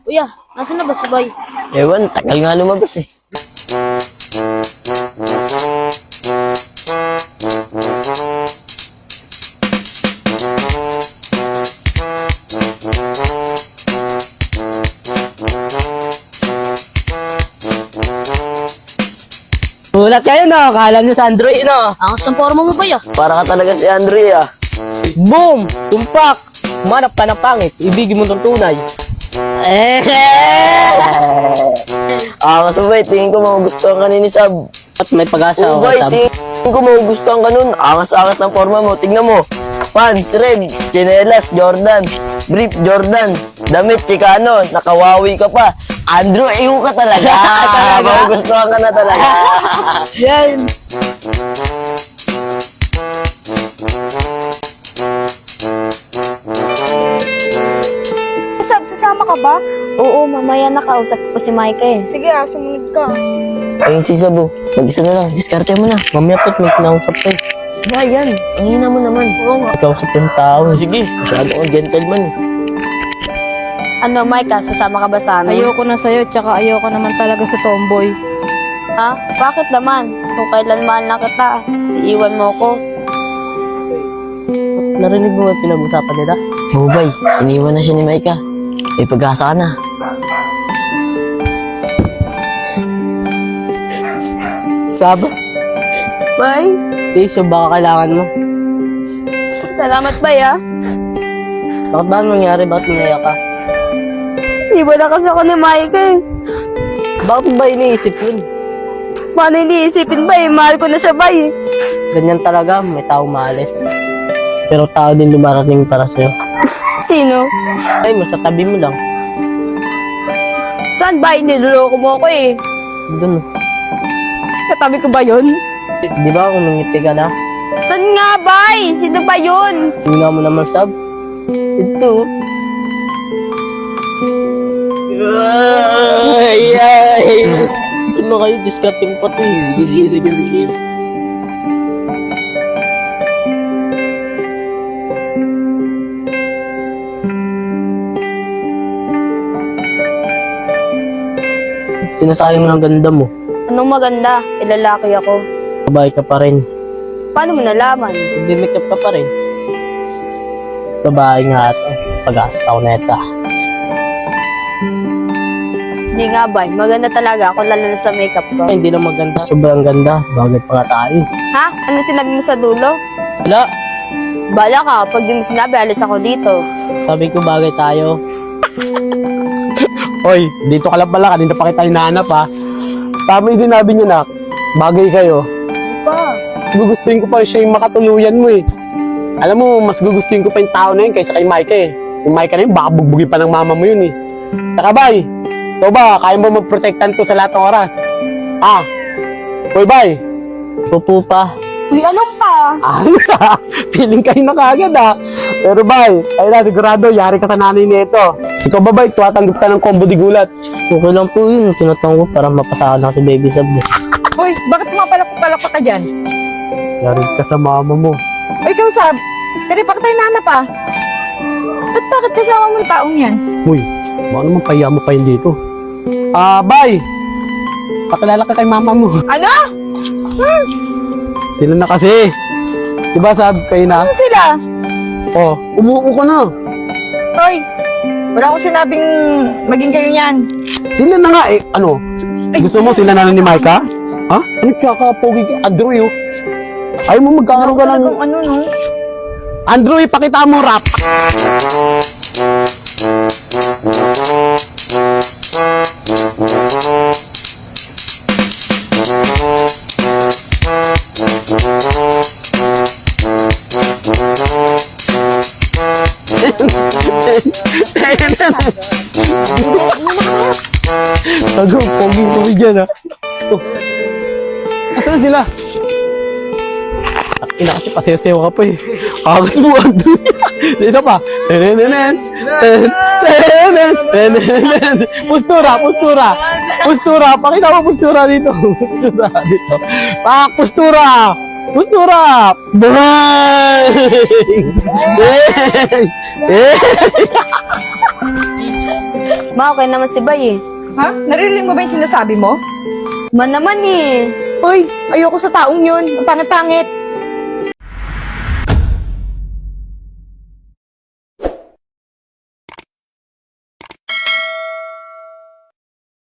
Kuya, nasaan na ba si Bay? Ewan, tagal nga lumabas eh. Gulat kayo no, kala nyo sa Android no. Ang asang forma mo, Bay ah. Para ka talaga si Andrea. Boom! Tumpak! Manap ka ng pangit, ibigin mo ng tunay. Angas mo ba? Tingin ko magugustuhan ka ni Sab. At may pag-asa Oo ako ba? sa Tingin ko magugustuhan ka nun. Angas-angas ng forma mo. Tignan mo. Pants, red, chinelas, Jordan. Brief, Jordan. Damit, Chicano. Nakawawi ka pa. Andrew, iyo ka talaga. Magugustuhan ka na talaga. yan! Sab, sasama ka ba? Oo, mamaya nakausap ko si Micah eh. Sige sumunod ka. Ayun si Sabo. Mag-isa na lang. Diskarte mo na. Mamaya po't may kinausap ko eh. Ba, yan. Ang hina mo naman. Oo nga. Kausap yung tao. Sige. Masyado kang gentleman eh. Ano, Micah, sasama ka ba sa amin? Ayoko na sa'yo, tsaka ayoko naman talaga sa tomboy. Ha? Bakit naman? Kung kailan mahal na kita, iiwan mo ko. Narinig mo ba pinag-usapan nila? Oo, bay. Iniwan na siya ni Maika. May pag-asa ka na. Sab, Bay, tissue baka kailangan mo. salamat, Bay ah. Bakit ba ang nangyari? Bakit nangyaya ka? Iwan na kasi ako ni Micah eh. Bakit mo ba iniisip yun? Paano hindi isipin, Bay? Mahal ko na siya, Bay. Ganyan talaga, may tao maalis. Pero tao din dumarating para sa'yo. Sino? Ay mo, sa tabi mo lang. Saan, Bay? Niloloko mo ako eh. Doon. Katabi ko ba yun? Di ba kumingiti ka na? Saan nga, Bay? Sino ba yun? Tingnan mo naman, Sab. Ito. Ay, ay. Sino kayo? Discard yung pati. Sige. Sinasayang ng ganda mo. Anong maganda? Ilalaki ako. Babae ka pa rin. Paano mo nalaman? Nagdi-makeup ka pa rin. Babae nga ito. Pag-asa ako na ito. Hindi nga, Bay. Maganda talaga ako, lalo na sa makeup ko. Ay, hindi lang maganda. Sobrang ganda. Bagay pa nga tayo. Ha? Ano sinabi mo sa dulo? Wala. Bala ka, pag di mo sinabi, alis ako dito. Sabi ko bagay tayo. Hoy, dito ka lang pala. Kanina pa kita hinahanap ha. Tama yung sinabi niya na. Bagay kayo. Pa? Gugustuhin ko pa siya yung makatuluyan mo eh. Alam mo, mas gugustuhin ko pa yung tao na yun kaysa kay Micah eh. Yung Micah na yun, baka bugbugin pa ng mama mo yun eh. Saka bay, ikaw ba, kaya mo magprotektan to sa lahat ng oras? Ah, hoy bay. Pupu pa. Uy, anong pa? Feeling kayo na kagad ah. Pero bay, ay na sigurado, yari ka sa nanay nito. Ikaw ba bay, tuwatanggap ka ng combo di gulat? Okay lang po yun, tinatang ko para mapasahan ako si baby sab. Hoy, bakit mapalak ka dyan? Yari ka sa mama mo. Ay, ikaw Sab, kaya bakit tayo nanap ah? At bakit kasama mo yung taong yan? Uy, baka naman pahiya mo pa yun dito. Ah, bay! Pakilala ka kay mama mo. Ano? Sila na kasi. Diba sab, kayo na? Ano sila? Oh, umuuko ka na. Hoy, wala akong sinabing maging kayo niyan. Sila na nga eh. Ano? Gusto mo sila na ni Micah? Ha? Ano kakapogi ka? Andrew yun. Ayaw mo magkakaroon ka ng... Talagang ano no? Andrew, ipakita mo rap. Tago, pogi dyan ha. Oh. Asan na sila? Ina kasi pasayaw ka pa eh. Agas mo, Andrew. Dito pa. Postura. Pakita mo postura dito. Postura dito. Postura. Postura. Bang! Bang! Ma, okay naman si Bay eh. Ha? Narinig mo ba yung sinasabi mo? Man naman eh. Hoy, ayoko sa taong yun. Ang pangit-pangit.